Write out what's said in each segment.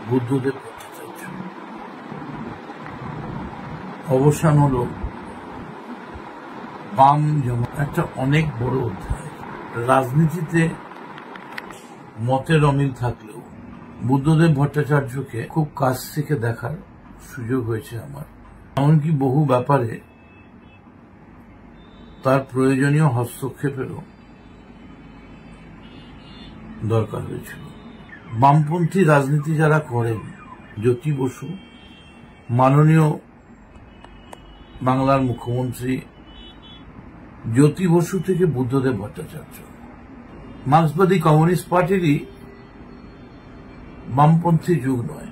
বুদ্ধদেব ভট্টাচার্য। অবসান হলো বাম যেমন একটা অনেক বড় অধ্যায়। রাজনীতিতে মতের অমিল থাকলেও বুদ্ধদেব ভট্টাচার্যকে খুব কাছ থেকে দেখার সুযোগ হয়েছে আমার। এমনকি বহু ব্যাপারে তার প্রয়োজনীয় হস্তক্ষেপেরও দরকার হয়েছিল। বামপন্থী রাজনীতি যারা করেন, জ্যোতি বসু, মাননীয় বাংলার মুখ্যমন্ত্রী জ্যোতি বসু থেকে বুদ্ধদেব ভট্টাচার্য, মার্ক্সবাদী কমিউনিস্ট পার্টিরই বামপন্থী যুগ নয়।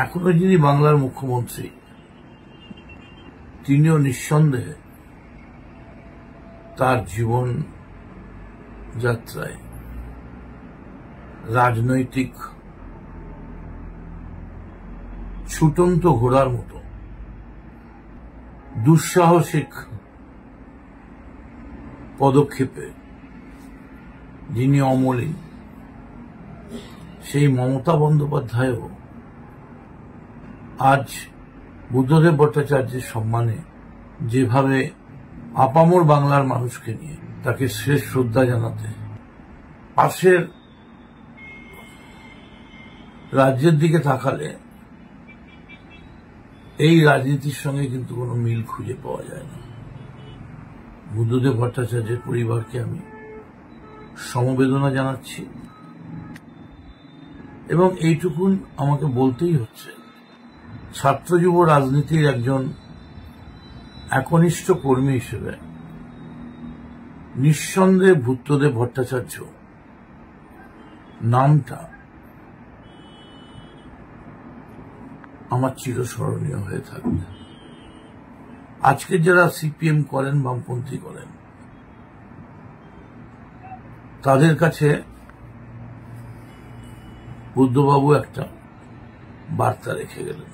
এখনো যিনি বাংলার মুখ্যমন্ত্রী, তিনিও নিঃসন্দেহে তার জীবন যাত্রায় রাজনৈতিক ছুটন্ত ঘোড়ার মতো দুঃসাহসিক পদক্ষেপে যিনি অমলিন, সেই মমতা বন্দ্যোপাধ্যায়ও আজ বুদ্ধদেব ভট্টাচার্যের সম্মানে যেভাবে আপামর বাংলার মানুষকে নিয়ে তাকে শেষ শ্রদ্ধা জানাতে পাশের রাজ্যের দিকে তাকালে এই রাজনীতির সঙ্গে কিন্তু কোনো মিল খুঁজে পাওয়া যায় না। বুদ্ধদেব ভট্টাচার্যের পরিবারকে আমি সমবেদনা জানাচ্ছি এবং এইটুকুন আমাকে বলতেই হচ্ছে, ছাত্র যুব রাজনীতির একজন একনিষ্ঠ কর্মী হিসেবে নিঃসন্দেহে বুদ্ধদেব ভট্টাচার্য নামটা আমার চিরস্মরণীয় হয়ে থাকবে। আজকে যারা সিপিএম করেন, বামপন্থী করেন, তাদের কাছে বুদ্ধবাবু একটা বার্তা রেখে গেলেন।